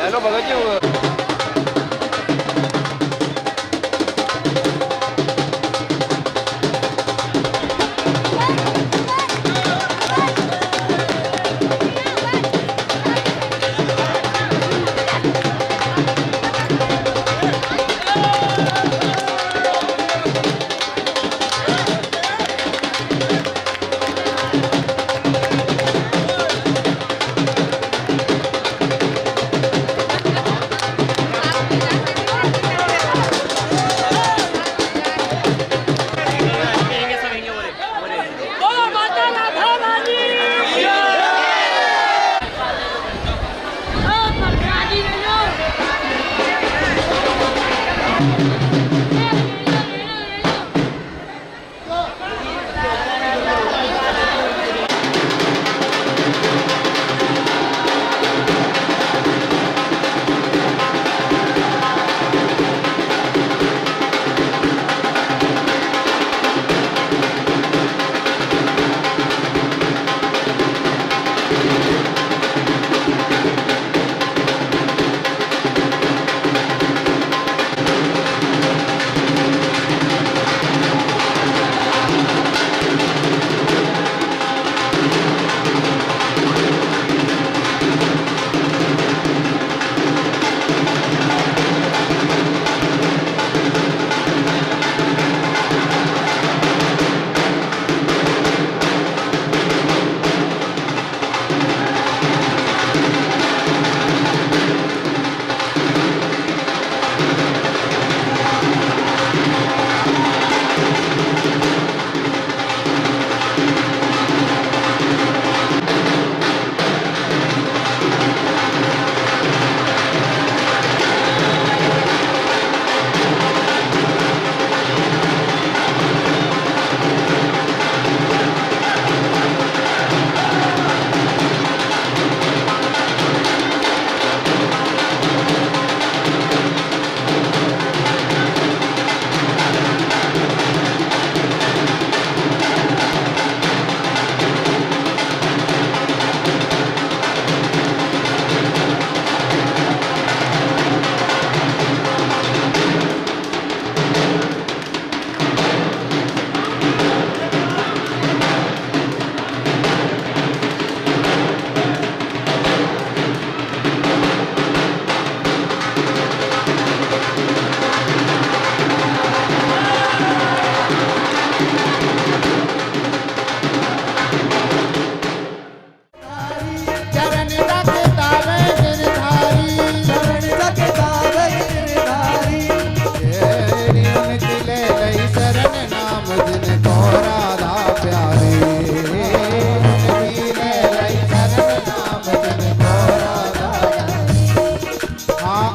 Hello Bhagat ji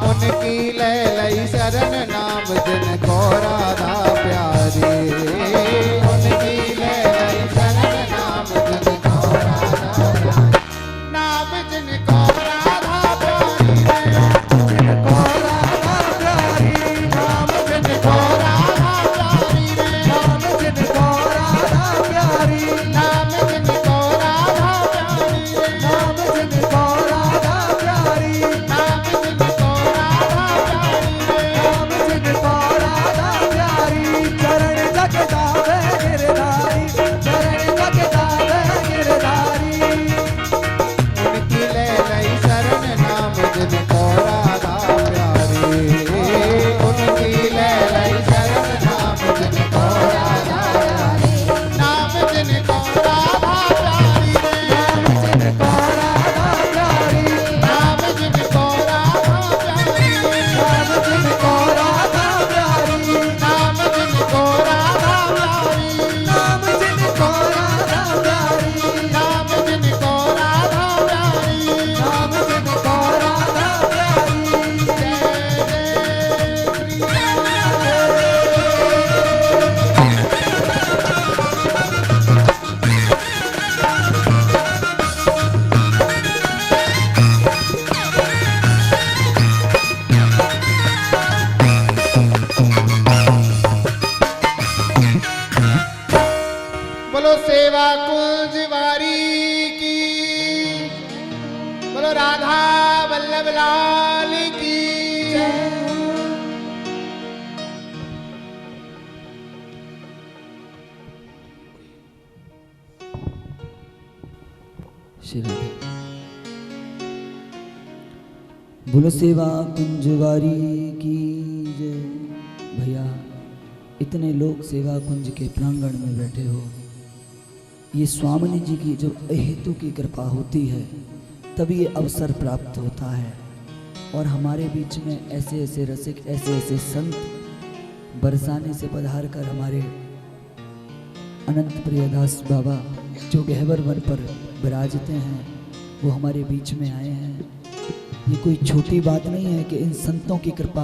उनकी ले लई शरण नाम जिनको राधा प्यारी उनकी ले लई शरण नाम जिनको राधा प्यारी नाम जिनको राधा प्यारी जिनको राधा प्यारी नाम जिनको राधा प्यारी नाम जिनको राधा प्यारी नाम जिनको राधा प्यारी नाम जिनको राधा प्यारी नाम जिनको राधा प्यारी चरण जगदा गिरधारी चरण जगदा गिरधारी उनकी ले लई शरण नाम जिनको राधा प्यारी उनकी ले लई शरण नाम जिनको राधा प्यारी नाम जिनको राधा प्यारी नाम जिनको राधा प्यारी नाम जिनको राधा प्यारी नाम जिनको राधा प्यारी नाम जिनको राधा प्यारी नाम जिनको राधा प्यारी नाम जिनको राधा प्यारी नाम जिनको राधा प्यारी जय बोलो सेवा कुंज वारी की बोलो राधा वल्लभ लाल की जय। श्री राधे। बोलो सेवा कुंजवारी की जय। भैया इतने लोग सेवा कुंज के प्रांगण में बैठे हो, ये स्वामी जी की जब अहेतु की कृपा होती है तभी ये अवसर प्राप्त होता है। और हमारे बीच में ऐसे ऐसे रसिक ऐसे ऐसे संत बरसाने से पधार कर हमारे अनंत प्रियदास बाबा जो गहवर वन पर विराजते हैं वो हमारे बीच में आए हैं। ये कोई छोटी बात नहीं है कि इन संतों की कृपा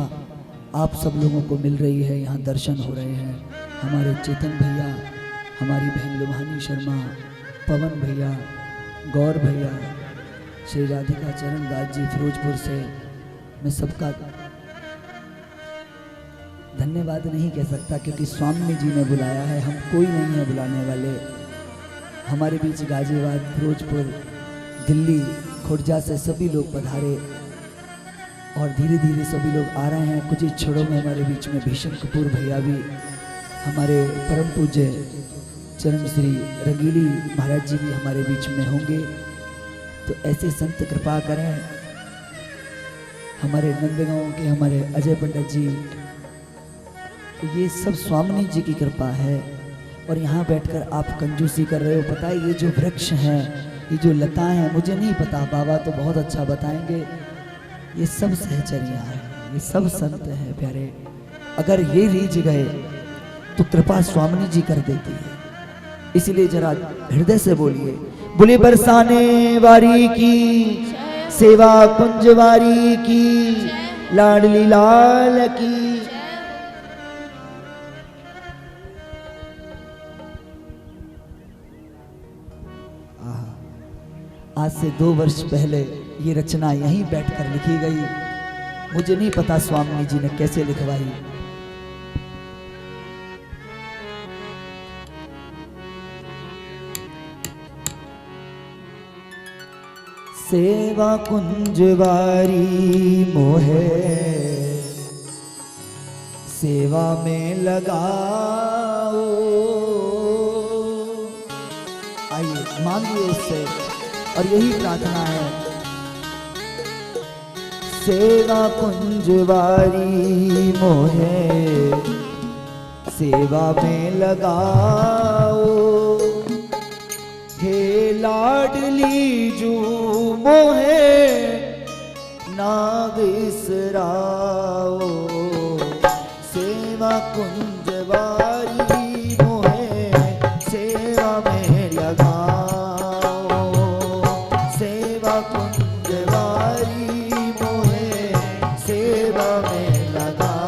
आप सब लोगों को मिल रही है, यहाँ दर्शन हो रहे हैं। हमारे चेतन भैया, हमारी बहन लुभानी शर्मा, पवन भैया, गौर भैया, श्री राधिका चरण दास जी फिरोजपुर से, मैं सबका धन्यवाद नहीं कह सकता क्योंकि स्वामी जी ने बुलाया है, हम कोई नहीं है बुलाने वाले। हमारे बीच गाजियाबाद, फिरोजपुर, दिल्ली, खुर्जा से सभी लोग पधारे और धीरे धीरे सभी लोग आ रहे हैं। कुछ ही क्षणों में हमारे बीच में भीषण कपूर भैया भी, हमारे परम पूज्य चरण श्री रंगीली महाराज जी भी हमारे बीच में होंगे। तो ऐसे संत कृपा करें। हमारे नंदगांव के हमारे अजय पंडित जी, तो ये सब स्वामी जी की कृपा है। और यहाँ बैठकर आप कंजूसी कर रहे हो। पता है ये जो वृक्ष हैं, ये जो लताएं हैं, मुझे नहीं पता, बाबा तो बहुत अच्छा बताएंगे। ये सब सहचर्या है, ये सब संत हैं प्यारे। अगर ये रीझ गए तो कृपा स्वामी जी कर देती है। इसलिए जरा हृदय से बोलिए, बोले बरसाने वारी की, सेवा कुंज वारी की, लाडली लाल की। आज से 2 वर्ष पहले ये रचना यहीं बैठकर लिखी गई। मुझे नहीं पता स्वामी जी ने कैसे लिखवाई। सेवा कुंजवारी मोहे सेवा में लगाओ। आइए मांगिए उससे, और यही प्रार्थना है। सेवा कुंजवारी मोहे सेवा में लगाओ, हे लाडली जू मोहे ना बिसराओ। सेवा कुंजवारी मोहे सेवा में लगाओ, सेवा कुंजवारी मोहे सेवा में लगाओ।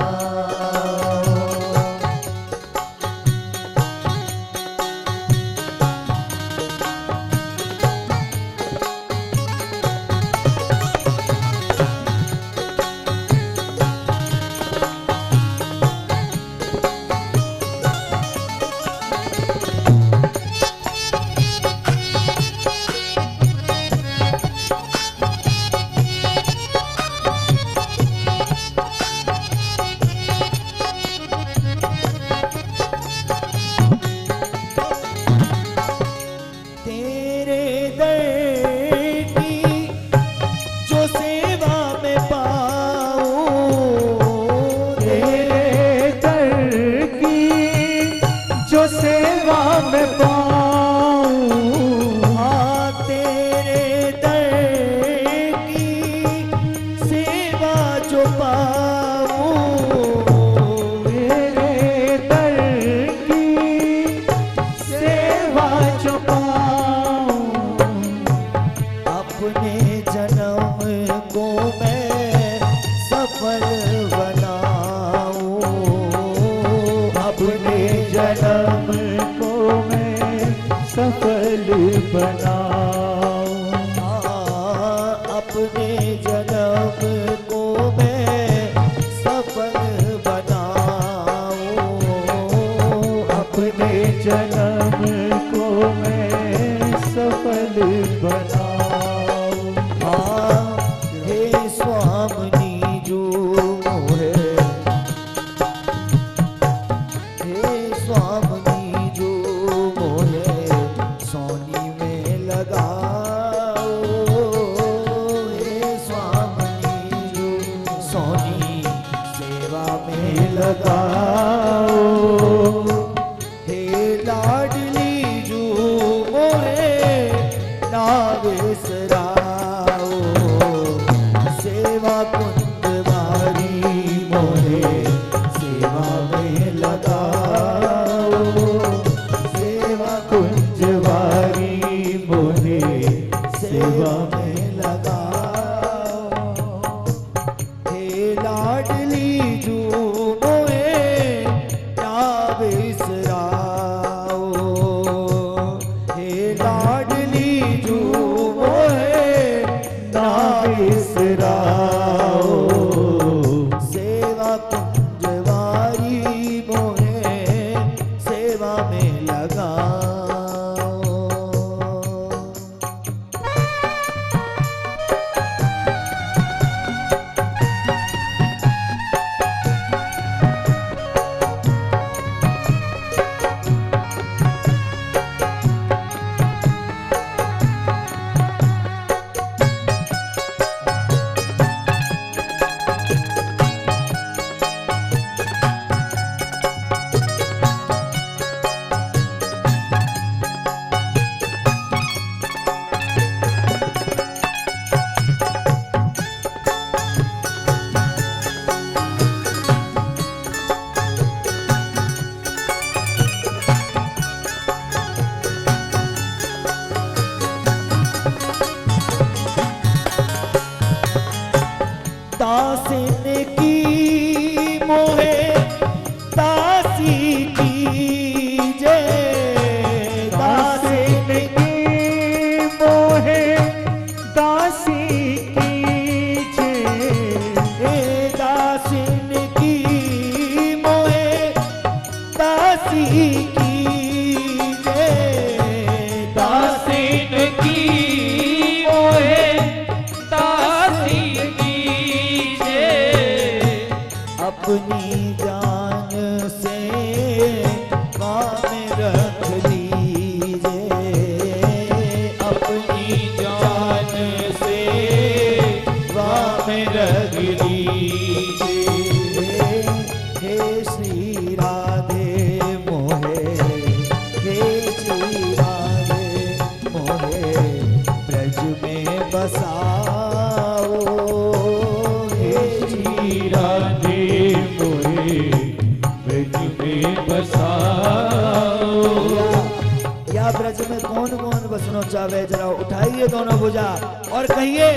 और कहिए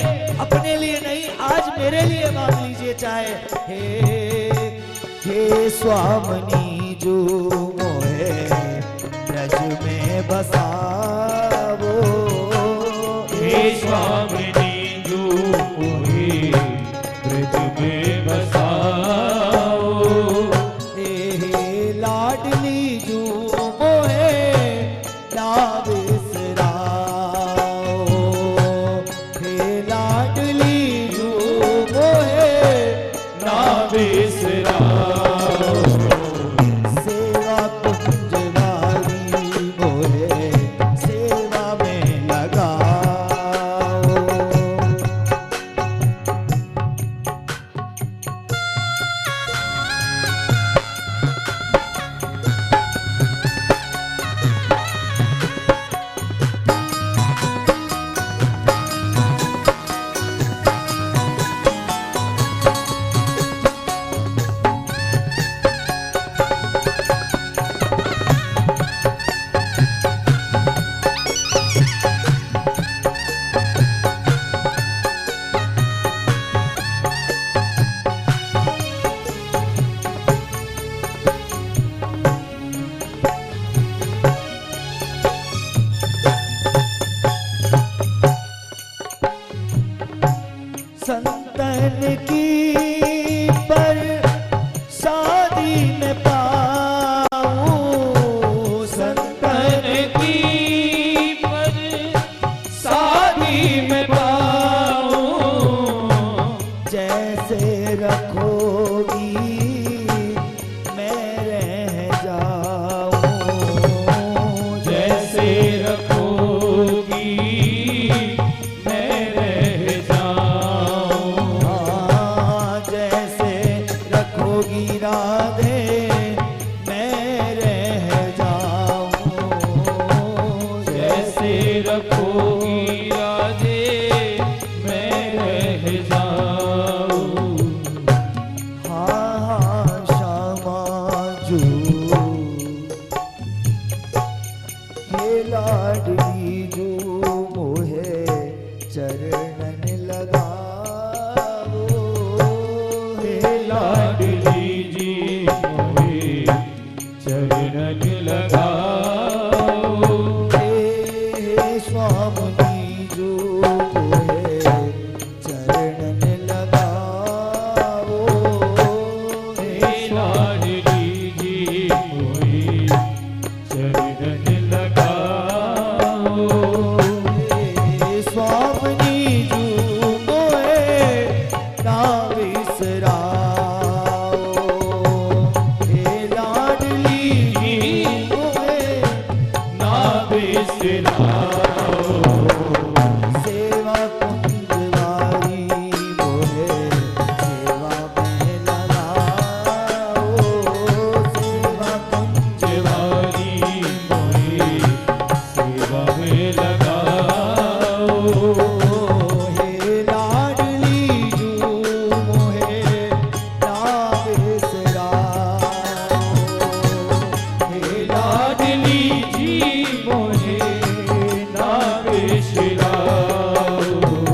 अपने लिए नहीं, आज मेरे लिए मांग लीजिए चाहे। हे स्वामिनी जो मोहे ब्रज में बसावो, हे स्वामिनी जो मोहे ब्रज में बसाओ, हे लाडली जो मोहे ना बिसराओ, हे लाडली जो मोहे ना बिसराओ। सेवा कुंज वाली मोहे सेवा में लगाओ। संतन की पर शादी में पाऊं, संतन की पर शादी में पाऊं, जैसे रखोगी मैं रह जाऊं, जैसे रखोगी मैं रह जाऊं, हाँ, जैसे रखोगी राधे मैं रह जाऊं, जैसे रखोगी राधे मैं रह जाऊं। हाँ हाँ श्यामा जो हे लाडली जो मोहे चरणन लगाओ, हे लाडली जी मोहे चरणन लगाओ, हे स्वामिनी जो मोहे चरणन लगाओ, हे लाडली जी मोहे चरणन लगाओ, हे स्वामिनी जो मोहे ना बिसराओ, हे लाडली मोहे ना बिसराओ। सेवा कुंज वाली मोहे सेवा में लगाओ, सेवा कुंज जवानी मोहे सेवा में लगाओ, हे लाडली जो मोहे ना बिसराओ, हे लाडली जी मोहे ना बिसराओ।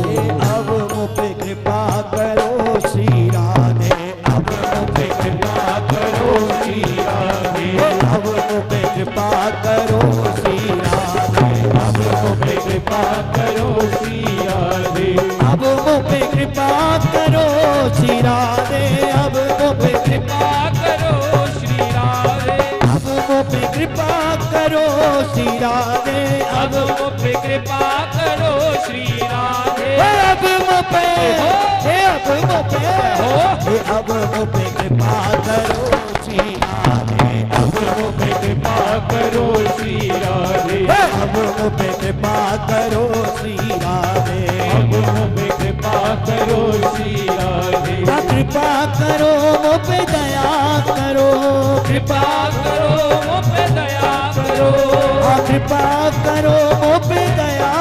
हे अब मुझ पे कृपा करो श्री राधे, अब मुझ पे कृपा करो श्री राधे, अब मुझ पे कृपा करो श्री राधे, अब मुझ पे कृपा करो श्री राधे, अब मुझ पे कृपा करो श्री राधे, अब मुझ पे कृपा करो श्री राधे, अब मुझ पे कृपा करो श्री राधे, अब अब पे कृपा करो श्री राधे, अब मुझ पे हे अब मुझ पे हे अब मुझ पे कृपा करो श्री राधे, अब मुझ पे कृपा करो श्री राधे, अब मुझ पे कृपा करो श्री राधे, अब पे कृपा करो श्री राधे, कृपा करो मुझ पे दया करो, कृपा करो मुझ पे दया करो, कृपा करो मुझ पे दया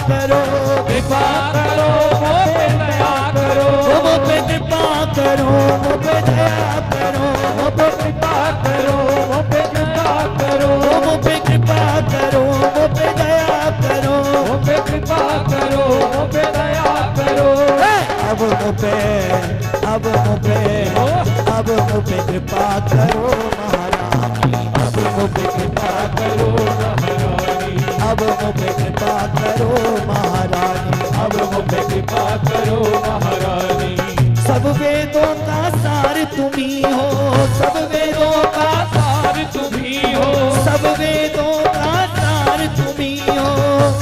करो, कृपा करो मुझ पे दया करो, मुझ पे कृपा करो मुझ पे दया करो, मुझ पे कृपा करो मुझ पे कृपा करो, मुझ पे कृपा करो मुझ पे दया करो, मुझ पे कृपा करो मुझ पे दया मुझे अब मुझे कृपा करो महारानी, अब मुझे कृपा करो महारानी, अब मुझे कृपा करो महारानी, अब मुझे कृपा करो महारानी। सब वेदों का सार तुम्ही हो, सब वेदों का सार तुम्ही हो, सब वेदों का सार तुम्ही हो,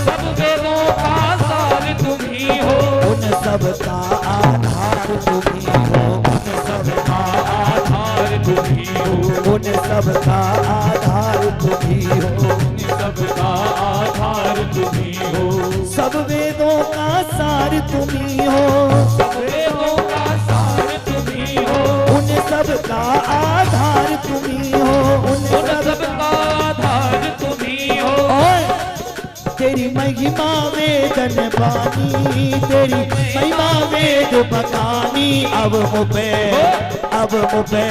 सब वेदों का सार तुम्ही हो, उन सब का आधार तुम्ही हो, उन सब का आधार तुम्ही हो, उन सब का आधार तुम्ही हो, उन सब का आधार तुम्ही हो, सब वेदों का सार तुम्ही हो, सब वेदों का सार तुम्ही हो, उन सब का आधार तुम्ही हो, उन उन सब सब का आधार तुम्ही हो। और तेरी महिमा वेदन बानी, तेरी महिमा वेद बखानी, अब मुझे अब मुझे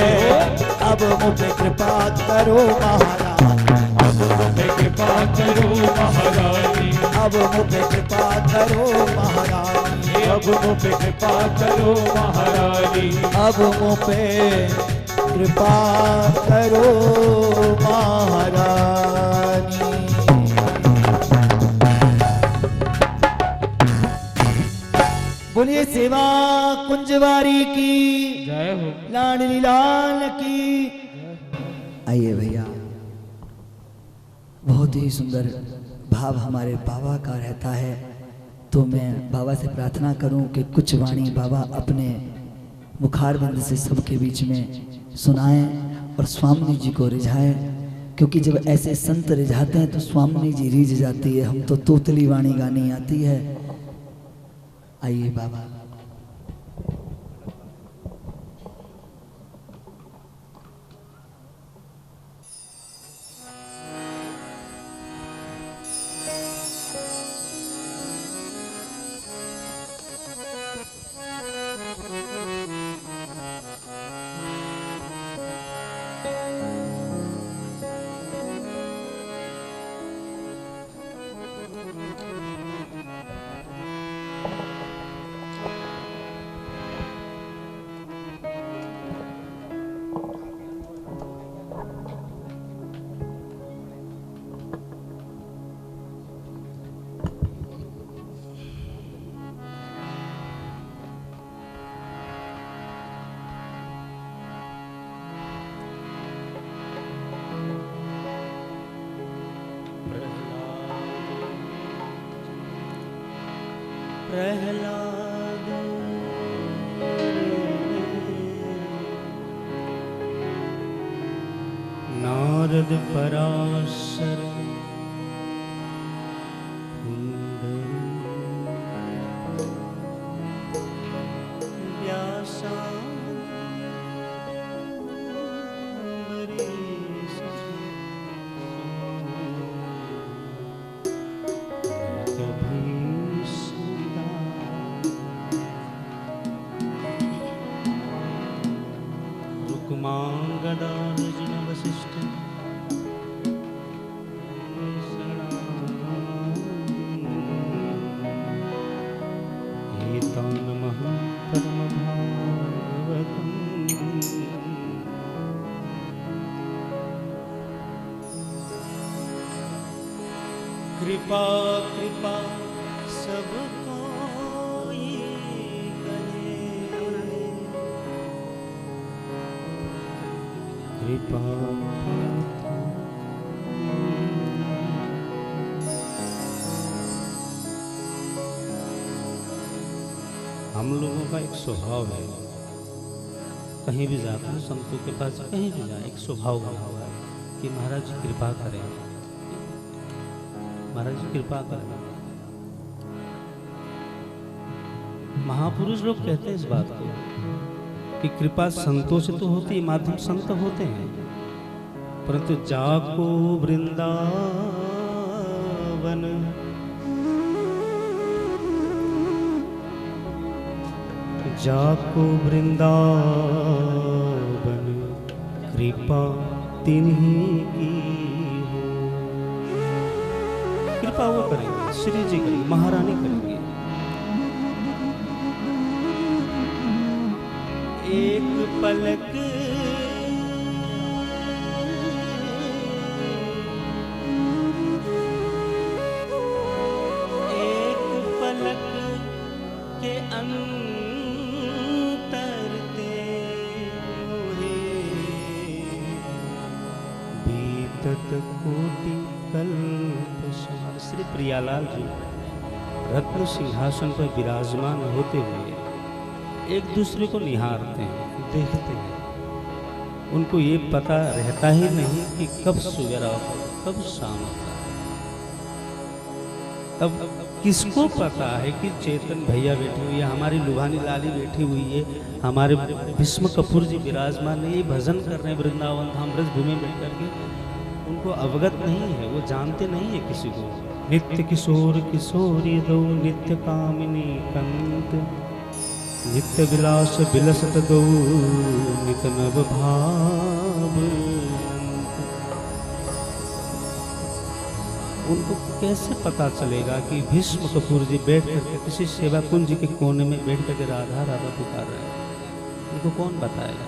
अब मुझे कृपा करो महारानी, अब मुझे कृपा करो महारानी, अब मुझे कृपा करो महारानी, अब मुझे कृपा करो महारानी, अब मुझे कृपा करो महारानी। बोलिए सेवा कुंजवारी की जय हो। लाडली लाल की। आइए भैया, बहुत ही सुंदर भाव हमारे बाबा का रहता है, तो मैं बाबा से प्रार्थना करूं कि कुछ वाणी बाबा अपने मुखारबंद से सबके बीच में सुनाएं और स्वामी जी को रिझाएं, क्योंकि जब ऐसे संत रिझाते हैं तो स्वामी जी रिझ जाती है, हम तो तोतली वाणी गानी आती है। आइए बाबा। प्रहलाद नारद पराशर व्यासा रुक्मांगदार्जुन वसिष्ठ एतान् नमः परमभागवतम्। कृपा कृपा सबको कृपा हम लोगों का एक स्वभाव है, कहीं भी जाते हैं संतों के पास, कहीं भी जाए एक स्वभाव बना हुआ है कि महाराज जी कृपा करें, महाराज जी कृपा करें। महापुरुष लोग कहते हैं इस बात को कि कृपा संतों से तो होती है, माध्यम संत होते हैं, परंतु जाको वृंदावन जाको वृंदावन कृपा तिन्हीं की हो। कृपा वो करेंगे, श्री जी करेंगे, महारानी करेंगे। एक पलक के अंतर तेरे बीतत कोटि कल्प समान। श्री प्रियालाल जी रत्न सिंहासन पर विराजमान होते हुए एक दूसरे को निहारते हैं, देखते हैं। उनको ये पता रहता ही नहीं कि कब सवेरा हो, कब शाम होता है। तब किसको पता है कि चेतन भैया बैठे हुए हैं, हमारी लुभानी लाली बैठी हुई है, हमारे भीष्म कपूर जी विराजमान है, ये भजन कर रहे हैं वृंदावन धाम ब्रज भूमि बैठ करके। उनको अवगत नहीं है, वो जानते नहीं है किसी को। नित्य किशोर किशोरी दो नित्य कामिनी कंत, नित्य विलास विलसत दो नित नव भाव। उनको कैसे पता चलेगा कि भीष्म कपूर जी बैठ करके किसी सेवा कुंज के कोने में बैठ करके राधा राधा पुकार रहे हैं? उनको कौन बताएगा?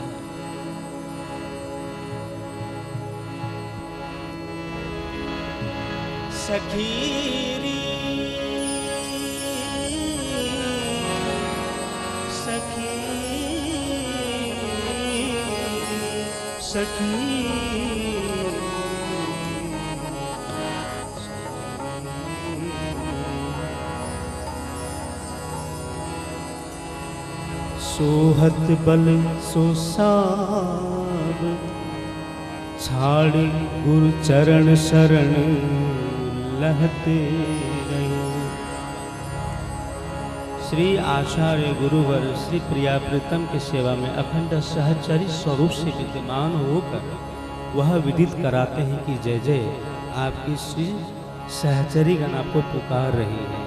सखीरी सखी सखी सोहत बल सो साब छाड़ी गुरु चरण शरण लहते रहो। श्री आचार्य गुरुवर श्री प्रिया प्रीतम की सेवा में अखंड सहचरी स्वरूप से विद्यमान होकर वह विदित कराते हैं कि जय जय आपकी श्री सहचरी गण आपको पुकार रही है।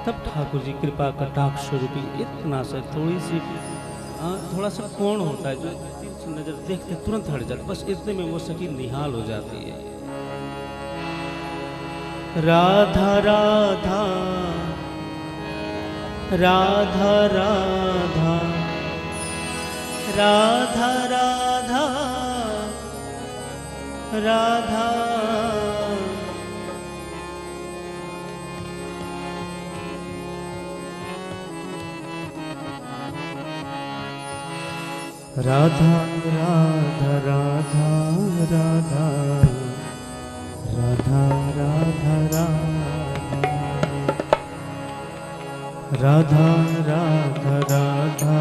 तब ठाकुर जी कृपा कटाक्ष रूपी इतना सा थोड़ा सा कोण होता है जो नजर देखते तुरंत हट जाता, बस इतने में वो सखी निहाल हो जाती है। राधा राधा राधा राधा राधा राधा राधा राधा राधा राधा राधा राधा राधा राधा राधा राधा राधा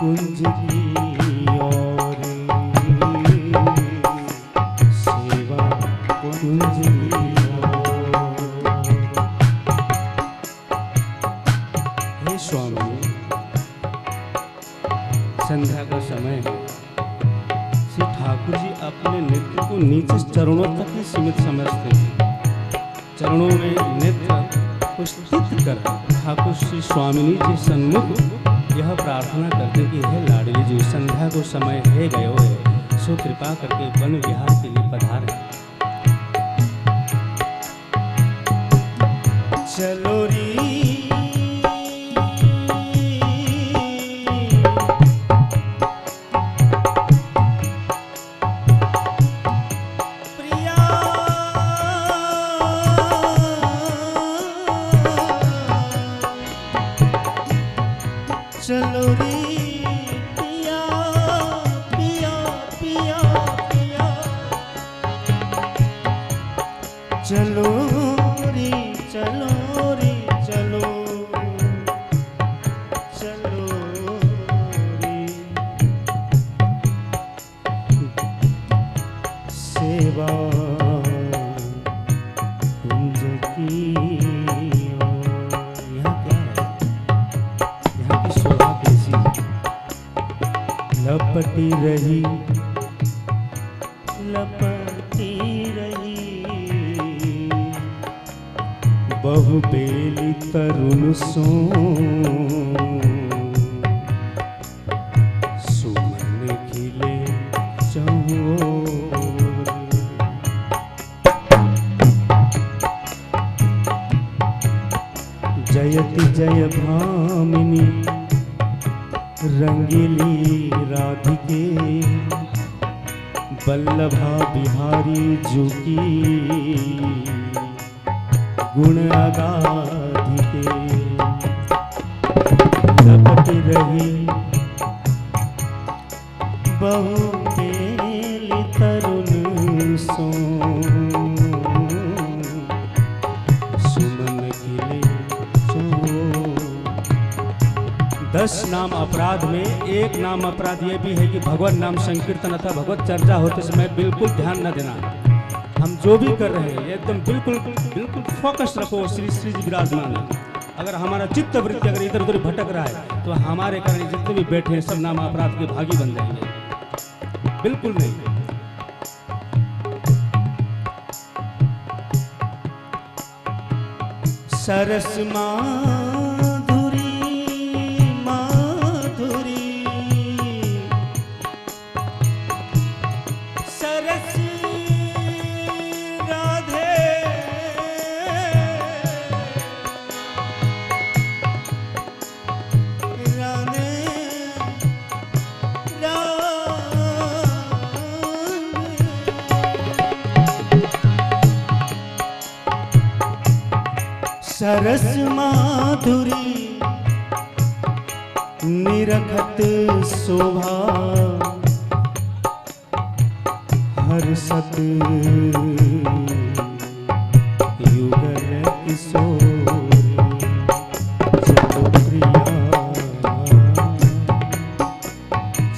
कुंज की ओर, सेवा कुंज की ओर। हे स्वामी, संध्या का समय है। श्री ठाकुर जी अपने नृत्य को नीचे चरणों तक ही सीमित समझते हैं। चरणों में नृत्य को स्थित कर ठाकुर श्री स्वामिनी जी सन्मुख यह प्रार्थना करते कि हे लाडली जी, संध्या को समय है गयो है, सो कृपा करके वन विहार के लिए पधारे। चलो री चलो रे पिया पिया पिया पिया, चलो रे चलो रे चलो चलो रे, सेवा कुंज की लपटी रही लपटी रही, बहु बेली तरुण सो, सुमन खिले चहुओर। जयति जय भामिनी रंगीली राधिके, वल्लभा बिहारी जुकी गुण अगाधिके। लपटी रही बहु बेली तरुण सो, सुमन खिले चहुओर। 10 नाम अपराध में एक नाम अपराध ये भी है कि भगवत नाम संकीर्तन अथवा भगवत चर्चा होते समय बिल्कुल ध्यान न देना। हम जो भी कर रहे हैं एकदम बिल्कुल बिल्कुल फोकस रखो। श्री श्री जी विराजमान है। अगर हमारा चित्त वृत्ति अगर इधर उधर भटक रहा है तो हमारे कारण जितने भी बैठे हैं सब नाम अपराध के भागी बन जाएंगे। बिल्कुल नहीं। सरस माधुरी सरस राधे राधे सरस माधुरी निरखत शोभा, हर्षत युगल किशोरी। चलो प्रिया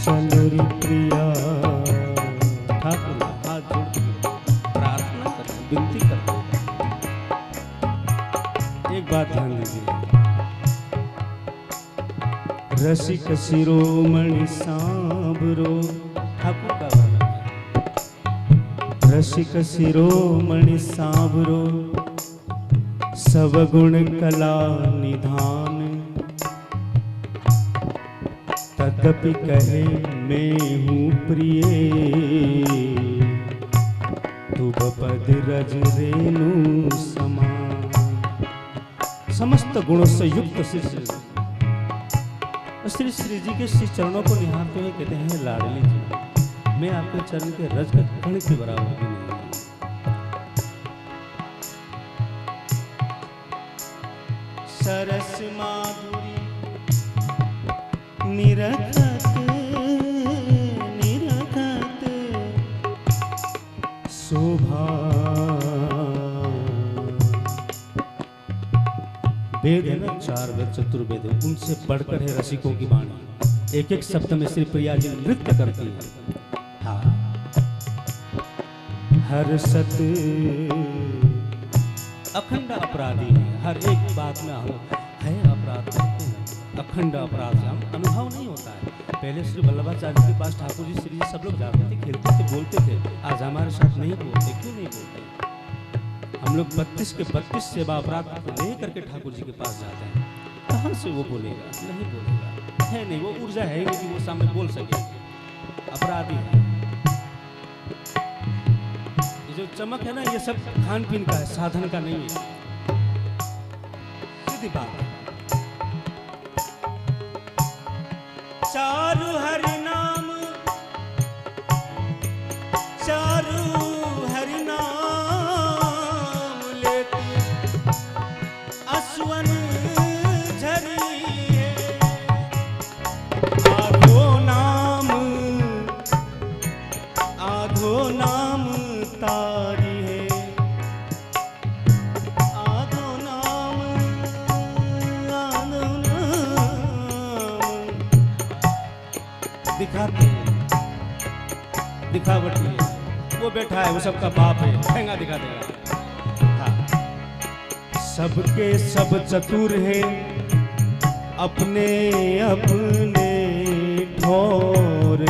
चलो रे प्रिया। ठाकुर हाथ जोड़ प्रार्थना करते, विनती करते। एक बात ध्यान दीजिए, रसिक शिरोमणि सांबरो, ठाकुर का वाला रसिक शिरोमणि सांबरो, सब गुण कला निधान, तदपि कहे मैं हूँ प्रिय, तू पद रज रेणु समान। समस्त गुणों से युक्त श्री श्री जी के श्री चरणों को निहारते हुए कहते हैं, लाडली जी मैं आपके चरण के रज का कण के बराबर भी नहीं हूं। सरस माधुरी निरखत निरखत शोभा। वेद है ना, 4 वेद चतुर्वेद, उनसे बढ़कर है रसिकों की वाणी। एक एक शब्द में श्री प्रिया जी नृत्य करती है। हाँ, हर सत अखंड अपराधी है, हर एक बात में हम है अपराध करते हैं, अखंड अपराध से हम अनुभव नहीं होता है। पहले श्री वल्लभाचार्य के पास ठाकुर जी, श्री जी सब लोग जाते थे, खेलते थे, बोलते थे। आज हमारे साथ नहीं बोलते, क्यों नहीं बोलते? हम लोग 32 के 32 सेवा अपराध ले करके ठाकुर जी के पास जाते हैं। कहाँ से वो बोलेगा? नहीं बोलेगा, है नहीं, वो ऊर्जा है नहीं कि वो सामने बोल सके। अपराधी है। ये जो चमक है ना, ये सब खान पीन का है, साधन का नहीं है। सीधी बात है। चारु हरि नाम, चारु हरि नाम लेती असवन झरी है। आधो नाम तारी है, आधो नाम दिखाते हैं, दिखावटी है। वो बैठा है, वो सबका बाप है, ठेंगा दिखा देगा। हाँ। सबके सब चतुर हैं, अपने अपने ठोर,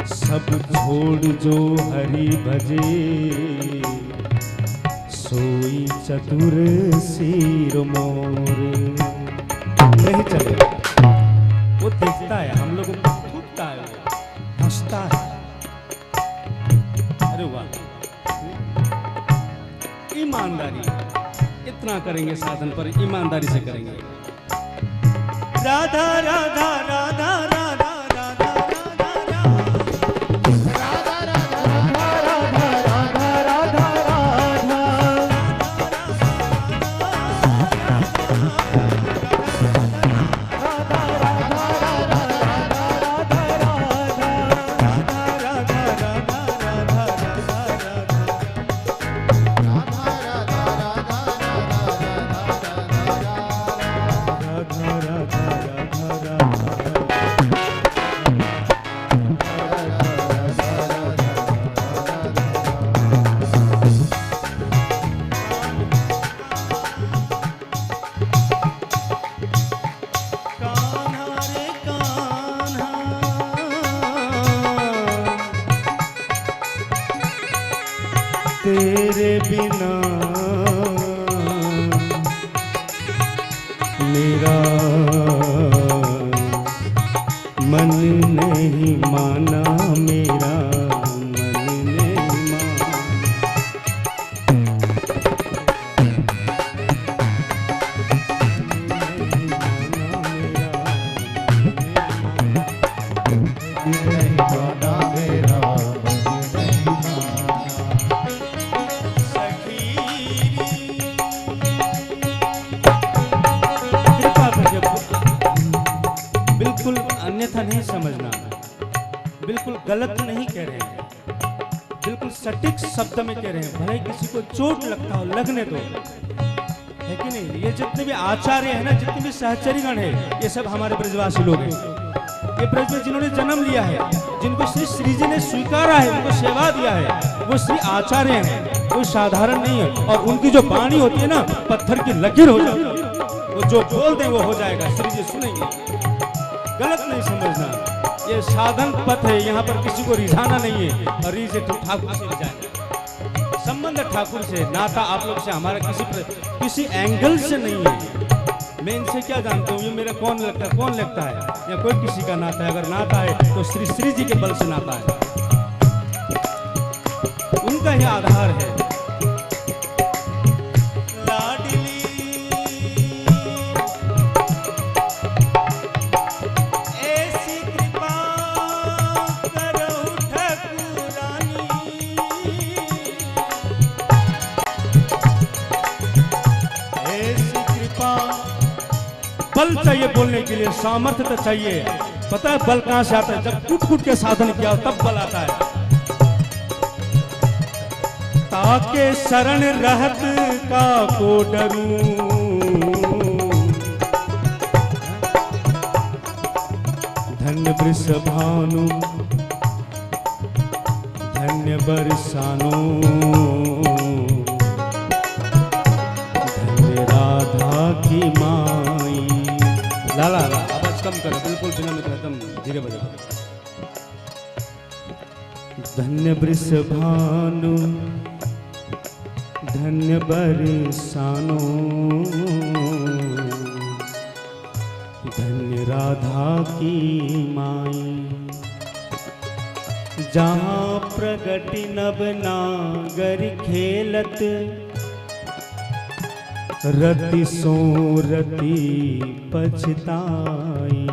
सब छोड़ जो हरि भजे, सोई चतुर सिर मोर। नहीं चलेगा, वो देखता है, हम लोगों को थूकता है, हंसता है। अरे वाह, ईमानदारी, इतना करेंगे साधन पर, ईमानदारी से करेंगे। राधा राधा राधा राधा राधा तेरे बिना मेरा मन नहीं माना, मेरा मन नहीं माना। बिल्कुल अन्यथा नहीं समझना, बिल्कुल गलत नहीं कह रहे हैं, बिल्कुल सटीक शब्द में कह रहे हैं। भले किसी को चोट लगता हो, लगने दो, है कि नहीं? ये जितने भी आचार्य हैं ना, जितने भी सहचरीगण है, ये सब हमारे ब्रजवासी लोग हैं। ये ब्रज में जिन्होंने जन्म लिया है, जिनको श्री जी ने स्वीकारा है, उनको सेवा दिया है, वो श्री आचार्य हैं, कोई साधारण नहीं है। और उनकी जो वाणी होती है ना, पत्थर की लकीर हो जाती है, वो जो बोल दें वो हो जाएगा, श्री जी सुनेंगे। गलत नहीं समझना, ये साधन पथ है, यहाँ पर किसी को रिझाना नहीं है। और रिझे तो ठाकुर से रिझाना, संबंध ठाकुर से, नाता आप लोग से हमारा किसी एंगल से नहीं है। मैं इनसे क्या जानता हूँ, ये मेरा कौन लगता है, या कोई किसी का नाता है? अगर नाता है तो श्री जी के बल से नाता है, उनका ही आधार है। बल चाहिए बोलने के लिए, सामर्थ्य तो चाहिए। पता है बल कहां से आता है? जब कूट कूट के साधन किया तब बल आता है। ताके शरण रहत का को डरूं, धन्य वृषभानु धन्य बरसानो धन्य राधा की माई। ला ला ला आवाज कम करो, बिल्कुल बिना में एकदम धीरे बजाओ। धन्य वृषभानु धन्य बरसानो धन्य राधा की माई। जहाँ प्रगति नभ नागर खेलत रति सो रति पछताई।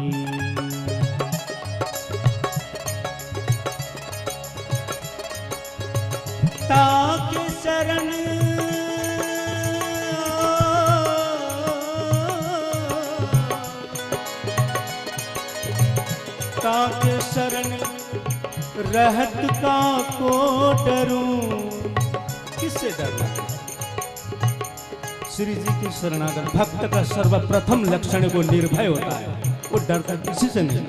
ताके शरण ताके शरण रहत का को डरूं। किससे डरना? श्री जी की शरणागत भक्त का सर्वप्रथम लक्षण वो निर्भय होता है। वो डरता किसी से नहीं,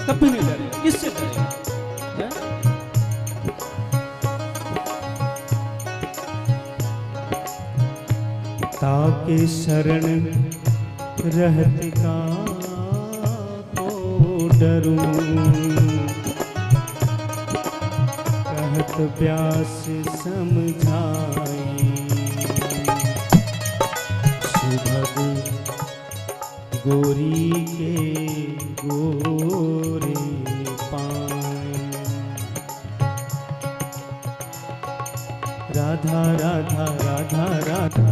कभी नहीं डरे। किससे डरे? ताके शरण रहत का को डरूं। कहत प्यास समझाई सुभग गोरी के गोरे पाए। राधा राधा राधा राधा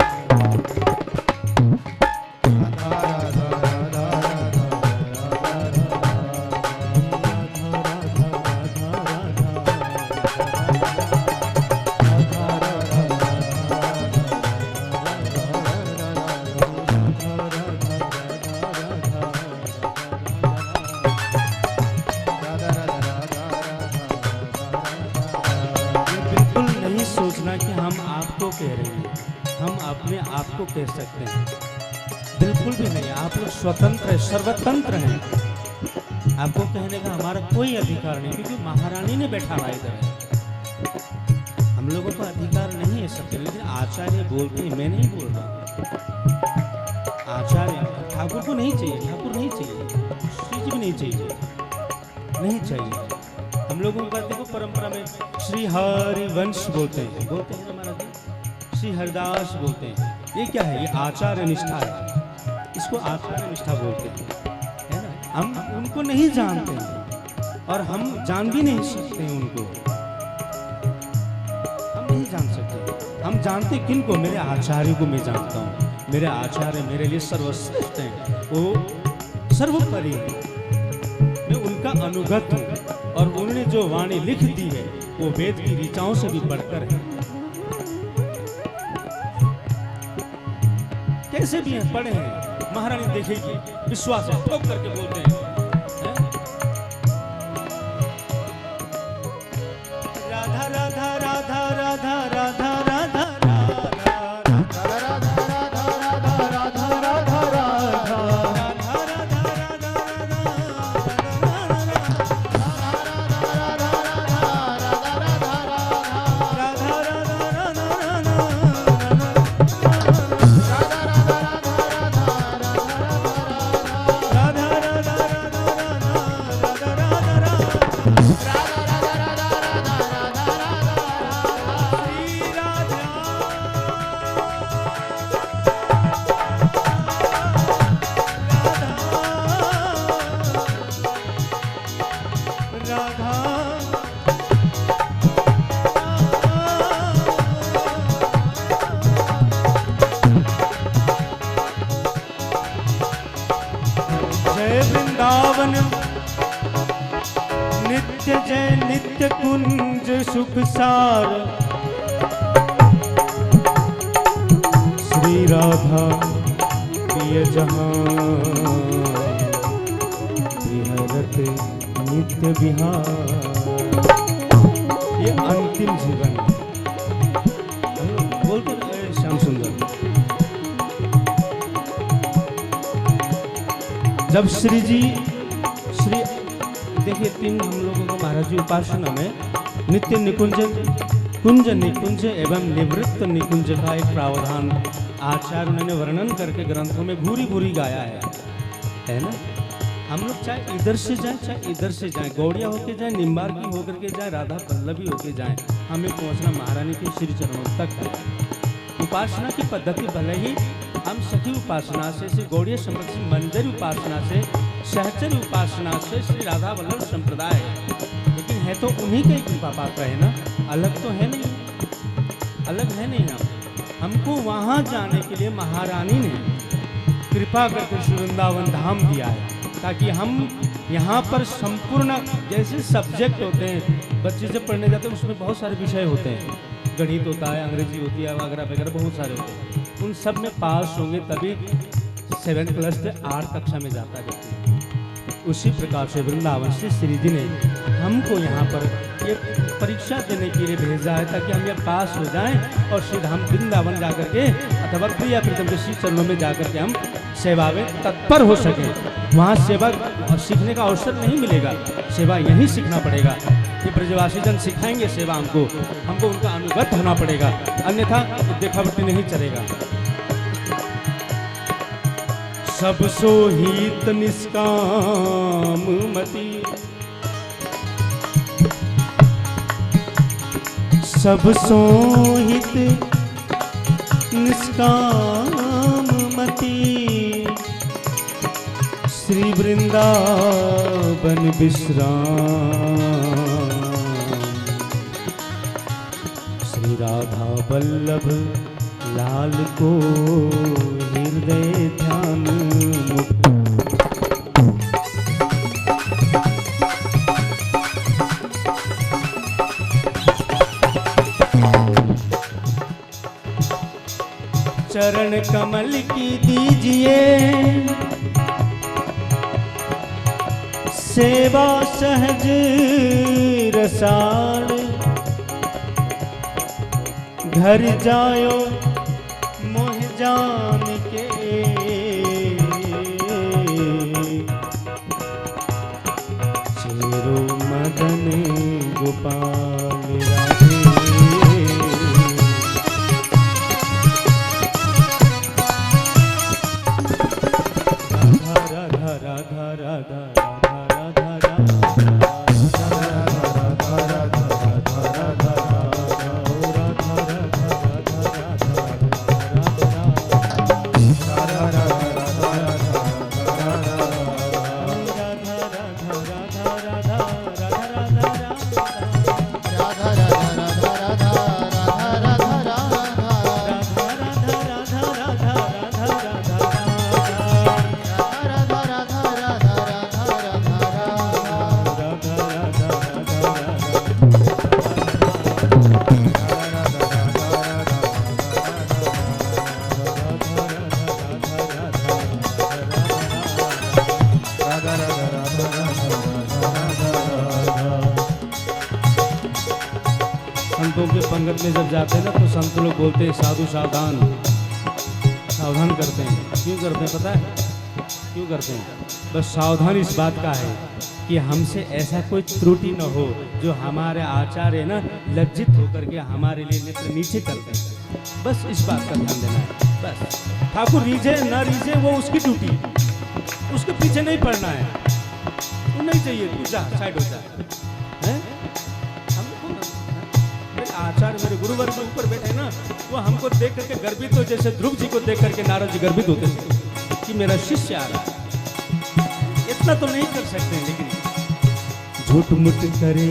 कि हम आपको कह रहे हैं, हम अपने आप को कह सकते हैं। बिल्कुल भी नहीं। आप लोग स्वतंत्र है, सर्वतंत्र हैं। आपको कहने का हमारा कोई अधिकार नहीं, क्योंकि महारानी ने बैठा हुआ इधर। हम लोगों को अधिकार नहीं है सबके। लेकिन आचार्य बोलते हैं, मैं नहीं बोल रहा। आचार्य ठाकुर को नहीं चाहिए, ठाकुर नहीं चाहिए, श्री जी भी नहीं चाहिए, नहीं चाहिए। हम लोगों का देखो परंपरा में श्री हरिवंश बोलते हैं ना महाराज, श्री हरिदास बोलते हैं। ये क्या है? ये आचार्य निष्ठा है। इसको आचार्य निष्ठा बोलते हैं, है ना। हम उनको नहीं जानते हैं और हम जान भी नहीं सकते हैं उनको। हम नहीं जान सकते। हम जानते किनको? मेरे आचार्य को मैं जानता हूँ। मेरे आचार्य मेरे लिए सर्वश्रेष्ठ हैं, वो सर्वोपरि है। मैं उनका अनुगत हूँ और उन्होंने जो वाणी लिख दी है वो वेद की ऋचाओं से भी बढ़कर है। कैसे भी हैं, पढ़े हैं, महारानी देखेगी, विश्वास है, ठोक करके बोलते हैं। राधा राधा राधा राधा राधा राधा नित्य जय नित्य कुंज सुख सार। श्री राधा प्रिय जहाँ विहरत नित्य विहार। ये अंतिम जीवन है। बोलते श्याम सुंदर, जब श्री जी श्री देखिए 3 हम लोगों को महाराज जी उपासना में नित्य निकुंज, कुंज निकुंज एवं निवृत्त निकुंज का एक प्रावधान आचार्य उन्होंने वर्णन करके ग्रंथों में भूरी भूरी गाया है ना। हम लोग चाहे इधर से जाएं चाहे इधर से जाएं, गौड़िया होके जाएं, निम्बार्की होकर के जाएं, राधा पल्लवी होके जाएं, हमें पहुंचना महारानी के श्री चरणों तक है। उपासना की पद्धति भले ही हम सखी उपासना से गौड़ीय संप्रदाय, मंदिर उपासना से, सहचर उपासना से श्री राधा वल्लभ संप्रदाय, लेकिन है तो उन्हीं के कृपा पात्र है ना, अलग तो है नहीं, अलग है नहीं। हमको वहाँ जाने के लिए महारानी ने कृपा करके श्री वृंदावन धाम दिया है, ताकि हम यहाँ पर संपूर्ण जैसे सब्जेक्ट होते हैं, बच्चे जब पढ़ने जाते हैं उसमें बहुत सारे विषय होते हैं, गणित होता है, अंग्रेजी होती है, वगैरह वगैरह बहुत सारे होते हैं, उन सब में पास होंगे तभी 7 क्लास से 8 कक्षा में जाता है। उसी प्रकार से वृंदावन से श्री जी ने हमको यहाँ पर एक परीक्षा देने के लिए भेजा है, ताकि हम ये पास हो जाएं और सीधा हम वृंदावन जाकर के अथवा प्रिया प्रीतम के श्री चरणों में जाकर के हम सेवा में तत्पर हो सकें। वहाँ सेवा सीखने का अवसर नहीं मिलेगा, सेवा यहीं सीखना पड़ेगा। ये ब्रजवासी जन सिखाएंगे सेवा हमको उनका अनुगत होना पड़ेगा, अन्यथा देखावटी नहीं चलेगा। सब सोहित निष्काम मति, सब सोहित निष्काम मति, श्री वृंदावन विश्राम, श्री राधा वल्लभ लाल को हृदय ध्यान मुक्त। चरण कमल की दीजिए सेवा सहज रसाल, घर जायो मोह जान के, चेरो मदन गोपाल राधे। राधा राधा राधा राधा संतों के पंगत में जब जाते हैं ना तो संत लोग बोलते हैं साधु सावधान, सावधान करते हैं। क्यों करते हैं पता है क्यों करते हैं? बस सावधान इस बात का है कि हमसे ऐसा कोई त्रुटि न हो जो हमारे आचार्य ना लज्जित होकर के हमारे लिए नेत्र नीचे करते हैं। बस इस बात का ध्यान देना है। बस ठाकुर रीझे न रीझे वो उसकी ड्यूटी, उसके पीछे नहीं पड़ना है। तू नहीं चाहिए, तू जा, साइड हो जा। आचार्य मेरे गुरुवर के ऊपर बैठे ना, वो हमको देख करके गर्वित हो, जैसे ध्रुव जी को देख करके नारद जी गर्वित होते थे कि मेरा शिष्य आ रहा है। इतना तो नहीं कर सकते, लेकिन झूठ मुठ करे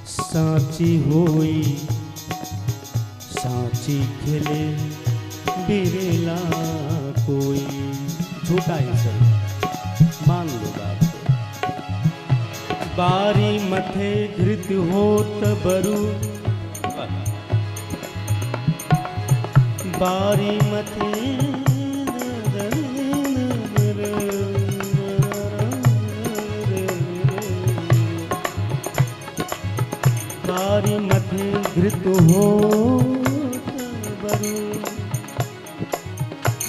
साची होई, साची खेले बिरेला कोई। झूठा ही सही, मान लो बात। बारी मथे धृत होत बरु, बारी मथे बारी मथे धृत होत बरु,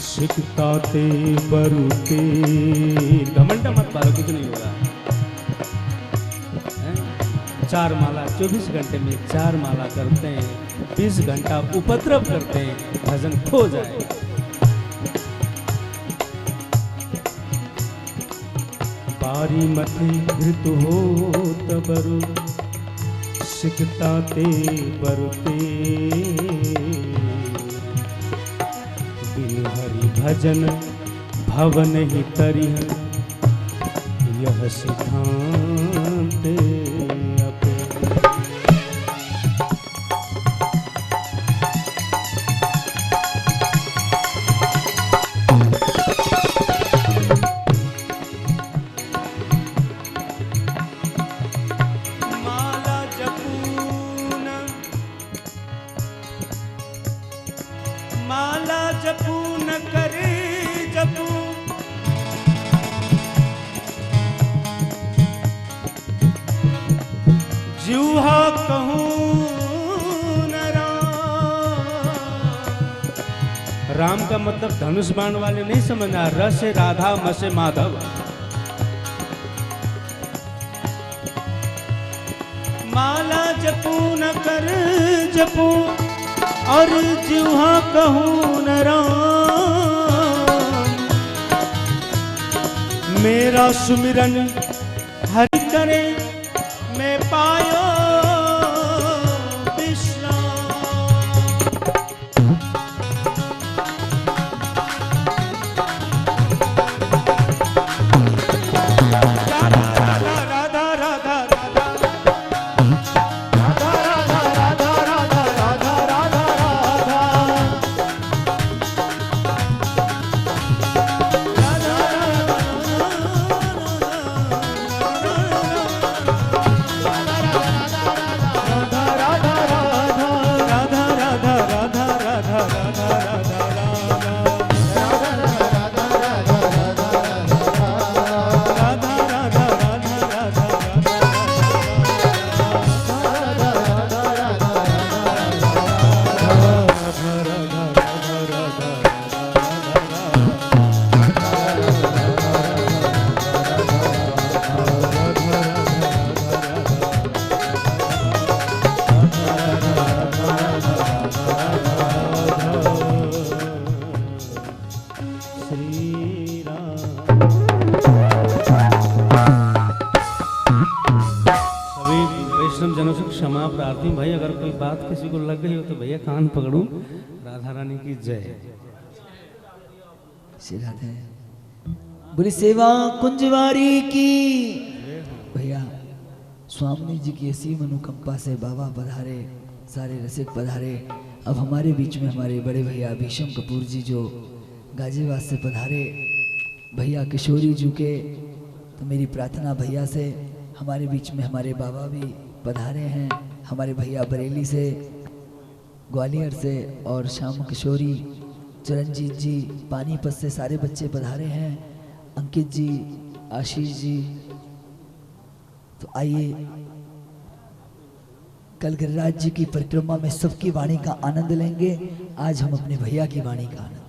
सिकताते बरु के। घमंड मत पालो, कुछ नहीं होगा। 4 माला 24 घंटे में 4 माला करते हैं, 20 घंटा उपद्रव करते हैं, भजन खो जाए। बारी मथे घृत हो तबरु सिकता ते बरते, बिन हरि भजन भवन ही तरिह, यह सिद्धांत अपे। माला जपून, माला जपून करे जपू, जूहा कहूं न राम का मतलब धनुष बाण वाले नहीं समझना, र से राधा, म से माधव। माला जपू न कर जपू और जूहा कहूं न राम, मेरा सुमिरन हरि करे मैं पायो विश्राम। जनों से क्षमा प्रार्थी। भाई अगर कोई बात किसी को लग गई हो तो भैया कान पकड़ूं। राधा रानी की जय। श्री राधे बोली सेवा कुंजवारी की। भैया स्वामी जी की ऐसी मनोकंपा से बाबा पधारे, सारे रसिक पधारे। अब हमारे बीच में हमारे बड़े भैया भीषम कपूर जी जो गाजियाबाद से पधारे, भैया किशोरी जी के, तो मेरी प्रार्थना भैया से हमारे बीच में हमारे बाबा भी पधारे हैं। हमारे भैया बरेली से, ग्वालियर से और श्याम किशोरी, चिरंजीत जी पानीपत से सारे बच्चे पधारे हैं, अंकित जी, आशीष जी। तो आइए कल गिरिराज जी की परिक्रमा में सबकी वाणी का आनंद लेंगे। आज हम अपने भैया की वाणी का आनंद